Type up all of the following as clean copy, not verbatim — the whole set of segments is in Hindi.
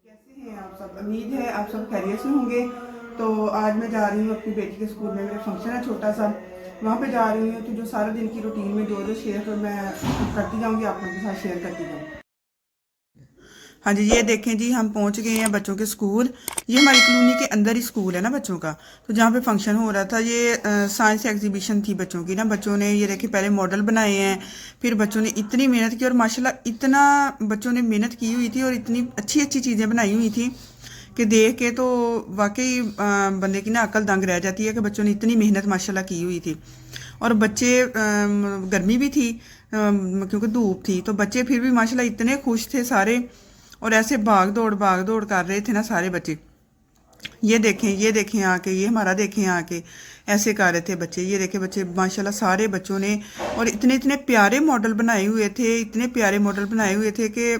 कैसे हैं आप सब। उम्मीद है आप सब खैरियत से होंगे। तो आज मैं जा रही हूँ अपनी बेटी के स्कूल में, मेरा फंक्शन है छोटा सा, वहाँ पे जा रही हूँ। तो जो सारा दिन की रूटीन में जो जो शेयर मैं करती जाऊँगी, आप लोगों के साथ शेयर करती जाऊँगी। हाँ जी, ये देखें जी, हम पहुँच गए हैं बच्चों के स्कूल। ये हमारी कॉलोनी के अंदर ही स्कूल है ना बच्चों का। तो जहाँ पे फंक्शन हो रहा था, ये साइंस एग्जीबिशन थी बच्चों की ना। बच्चों ने ये देखे पहले मॉडल बनाए हैं, फिर बच्चों ने इतनी मेहनत की और माशाल्लाह इतना बच्चों ने मेहनत की हुई थी और इतनी अच्छी अच्छी चीज़ें बनाई हुई थी कि देख के तो वाकई बंदे की ना अकल दंग रह जाती है कि बच्चों ने इतनी मेहनत माशाल्लाह की हुई थी। और बच्चे गर्मी भी थी क्योंकि धूप थी, तो बच्चे फिर भी माशाल्लाह इतने खुश थे सारे। और ऐसे भाग दौड़ कर रहे थे ना सारे बच्चे। ये देखें आके, ये हमारा देखें आके, ऐसे कर रहे थे बच्चे। ये देखे बच्चे माशाल्लाह सारे बच्चों ने, और इतने इतने प्यारे मॉडल बनाए हुए थे, इतने प्यारे मॉडल बनाए हुए थे कि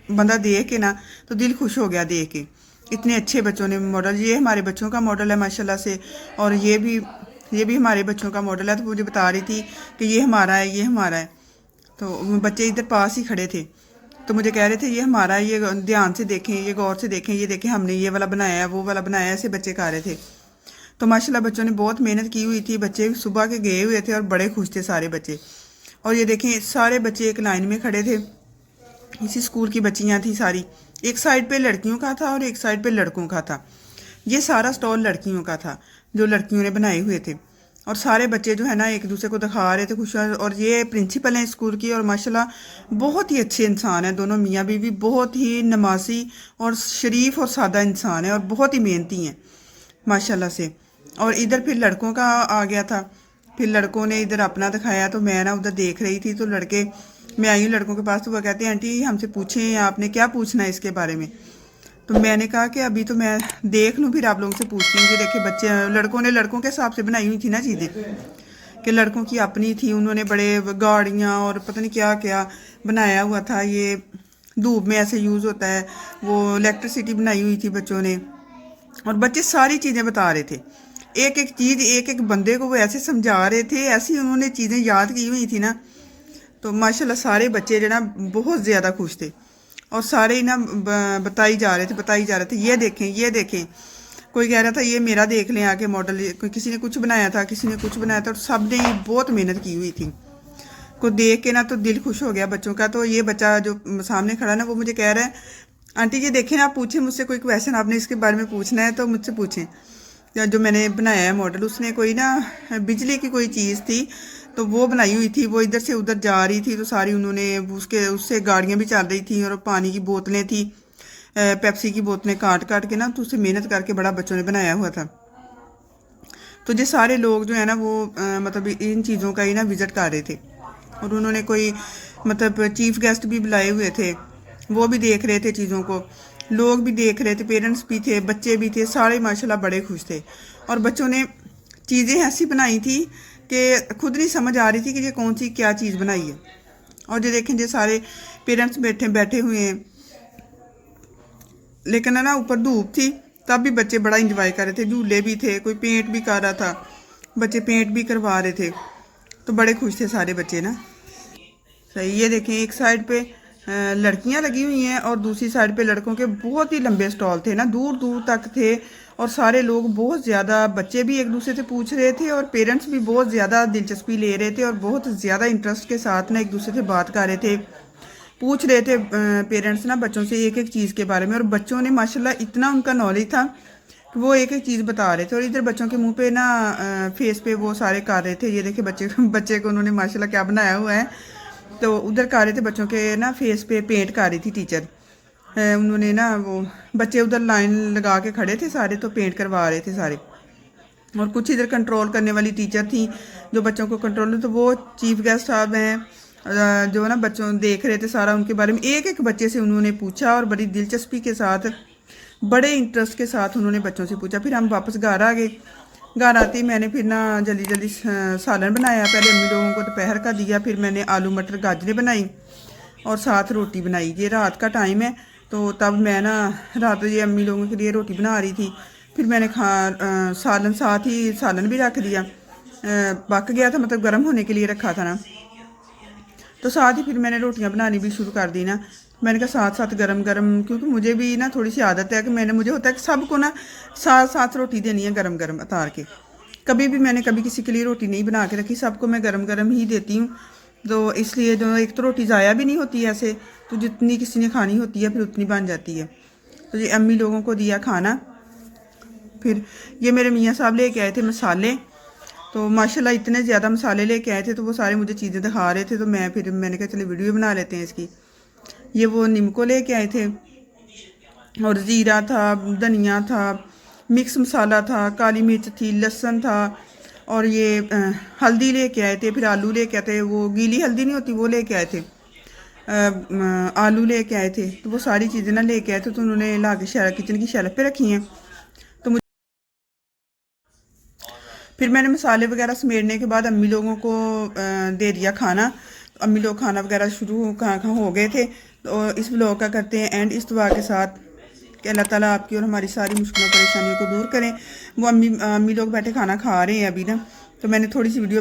बंदा देख के ना तो दिल खुश हो गया देख के। इतने अच्छे बच्चों ने मॉडल, ये हमारे बच्चों का मॉडल है माशाल्लाह से। और ये भी हमारे बच्चों का मॉडल है। तो मुझे बता रही थी कि ये हमारा है, ये हमारा है। तो बच्चे इधर पास ही खड़े थे, तो मुझे कह रहे थे ये हमारा है, ये ध्यान से देखें, ये गौर से देखें, ये देखें हमने ये वाला बनाया है, वो वाला बनाया है। ऐसे बच्चे कह रहे थे। तो माशाल्लाह बच्चों ने बहुत मेहनत की हुई थी। बच्चे सुबह के गए हुए थे और बड़े खुश थे सारे बच्चे। और ये देखें सारे बच्चे एक लाइन में खड़े थे। इसी स्कूल की बच्चियाँ थी सारी। एक साइड पे लड़कियों का था और एक साइड पे लड़कों का था। ये सारा स्टॉल लड़कियों का था जो लड़कियों ने बनाए हुए थे। और सारे बच्चे जो है ना एक दूसरे को दिखा रहे थे खुश। और ये प्रिंसिपल हैं स्कूल की, और माशाल्लाह बहुत ही अच्छे इंसान हैं दोनों मियाँ बीवी। बहुत ही नमाजी और शरीफ और सादा इंसान है और बहुत ही मेहनती हैं माशाल्लाह से। और इधर फिर लड़कों का आ गया था। फिर लड़कों ने इधर अपना दिखाया, तो मैं ना उधर देख रही थी। तो लड़के, मैं आई हूँ लड़कों के पास, तो वह कहते हैं आंटी हमसे पूछें, आपने क्या पूछना है इसके बारे में। तो मैंने कहा कि अभी तो मैं देख लूँ, फिर आप लोगों से पूछती हूँ। कि देखिए बच्चे, लड़कों ने लड़कों के हिसाब से बनाई हुई थी ना चीज़ें, कि लड़कों की अपनी थी। उन्होंने बड़े गाड़ियाँ और पता नहीं क्या क्या बनाया हुआ था। ये धूप में ऐसे यूज़ होता है, वो इलेक्ट्रिसिटी बनाई हुई थी बच्चों ने। और बच्चे सारी चीज़ें बता रहे थे, एक एक चीज़ एक एक बंदे को वो ऐसे समझा रहे थे, ऐसी उन्होंने चीज़ें याद की हुई थी ना। तो माशाल्लाह सारे बच्चे जो ना बहुत ज़्यादा खुश थे। और सारे ही ना बताई जा रहे थे, बताई जा रहे थे, ये देखें, ये देखें। कोई कह रहा था ये मेरा देख लें आके मॉडल, कोई किसी ने कुछ बनाया था, किसी ने कुछ बनाया था। और सब ने ही बहुत मेहनत की हुई थी। को देख के ना तो दिल खुश हो गया बच्चों का। तो ये बच्चा जो सामने खड़ा ना, वो मुझे कह रहा है आंटी ये देखें ना, आप पूछें मुझसे कोई क्वेश्चन, आपने इसके बारे में पूछना है तो मुझसे पूछें। जो मैंने बनाया है मॉडल, उसने कोई ना बिजली की कोई चीज़ थी तो वो बनाई हुई थी। वो इधर से उधर जा रही थी, तो सारी उन्होंने उसके उससे गाड़ियाँ भी चल रही थी और पानी की बोतलें थी, पेप्सी की बोतलें काट काट के ना, तो उससे मेहनत करके बड़ा बच्चों ने बनाया हुआ था। तो ये सारे लोग जो है ना वो मतलब इन चीज़ों का ही ना विज़िट कर रहे थे। और उन्होंने कोई मतलब चीफ गेस्ट भी बुलाए हुए थे, वो भी देख रहे थे चीज़ों को। लोग भी देख रहे थे, पेरेंट्स भी थे, बच्चे भी थे, सारे माशाल्लाह बड़े खुश थे। और बच्चों ने चीज़ें ऐसी बनाई थी कि खुद नहीं समझ आ रही थी कि ये कौन सी क्या चीज़ बनाई है। और ये देखें, ये सारे पेरेंट्स बैठे बैठे हुए हैं, लेकिन है ना ऊपर धूप थी, तब भी बच्चे बड़ा इंजॉय कर रहे थे। झूले भी थे, कोई पेंट भी कर रहा था, बच्चे पेंट भी करवा रहे थे। तो बड़े खुश थे सारे बच्चे ना। सही, ये देखें एक साइड पे लड़कियां लगी हुई हैं और दूसरी साइड पे लड़कों के बहुत ही लंबे स्टॉल थे ना, दूर दूर तक थे। और सारे लोग बहुत ज़्यादा, बच्चे भी एक दूसरे से पूछ रहे थे और पेरेंट्स भी बहुत ज़्यादा दिलचस्पी ले रहे थे और बहुत ज़्यादा इंटरेस्ट के साथ ना एक दूसरे से बात कर रहे थे, पूछ रहे थे पेरेंट्स ना बच्चों से एक एक चीज़ के बारे में। और बच्चों ने माशाल्लाह इतना उनका नॉलेज था कि वो एक एक चीज़ बता रहे थे। और इधर बच्चों के मुंह पे ना फेस पे वो सारे कर रहे थे। ये देखे बच्चे बच्चे को उन्होंने माशाल्लाह क्या बनाया हुआ है। तो उधर कर रहे थे बच्चों के ना फेस पे पेंट कर रही थी टीचर। उन्होंने ना वो बच्चे उधर लाइन लगा के खड़े थे सारे, तो पेंट करवा रहे थे सारे। और कुछ इधर कंट्रोल करने वाली टीचर थी जो बच्चों को कंट्रोल, तो वो चीफ गेस्ट साहब हैं जो ना बच्चों देख रहे थे सारा उनके बारे में। एक एक बच्चे से उन्होंने पूछा और बड़ी दिलचस्पी के साथ, बड़े इंटरेस्ट के साथ उन्होंने बच्चों से पूछा। फिर हम वापस घर आ गए। घर आते ही मैंने फिर ना जल्दी जल्दी सालन बनाया। पहले अम्मी लोगों को दोपहर का दिया, फिर मैंने आलू मटर गाजरें बनाई और साथ रोटी बनाई। ये रात का टाइम है, तो तब मैं ना रात ये अम्मी लोगों के लिए रोटी बना रही थी। फिर मैंने सालन, साथ ही सालन भी रख दिया। पक गया था, मतलब गर्म होने के लिए रखा था ना। तो साथ ही फिर मैंने रोटियां बनानी भी शुरू कर दी ना। मैंने कहा साथ साथ गरम गरम, क्योंकि मुझे भी ना थोड़ी सी आदत है कि मुझे होता है कि सबको ना साथ साथ रोटी देनी है गरम गरम उतार के। कभी भी मैंने कभी किसी के लिए रोटी नहीं बना के रखी, सबको मैं गरम गरम ही देती हूँ। तो इसलिए जो एक तो रोटी ज़ाया भी नहीं होती है ऐसे, तो जितनी किसी ने खानी होती है फिर उतनी बन जाती है। तो ये अम्मी लोगों को दिया खाना। फिर ये मेरे मियाँ साहब लेके आए थे मसाले, तो माशाल्लाह इतने ज़्यादा मसाले लेके आए थे, तो वो सारे मुझे चीज़ें दिखा रहे थे। तो मैंने कहा चलो वीडियो बना लेते हैं इसकी। ये वो निमको लेके आए थे, और ज़ीरा था, धनिया था, मिक्स मसाला था, काली मिर्च थी, लहसुन था, और ये हल्दी लेके आए थे। फिर आलू लेके आए थे, वो गीली हल्दी नहीं होती वो लेके आए थे। आलू लेके आए थे। तो वो सारी चीज़ें ना लेके आए थे, तो उन्होंने ला के किचन की शेल्फ पे रखी हैं। तो मुझे फिर मैंने मसाले वगैरह समेटने के बाद अम्मी लोगों को दे दिया खाना। तो अम्मी लोग खाना वगैरह शुरू कहाँ हो गए थे। तो इस ब्लॉग का करते हैं एंड इस दुआ के साथ कि अल्लाह ताला आपकी और हमारी सारी मुश्किलों परेशानियों को दूर करें। वो अम्मी लोग बैठे खाना खा रहे हैं अभी ना, तो मैंने थोड़ी सी वीडियो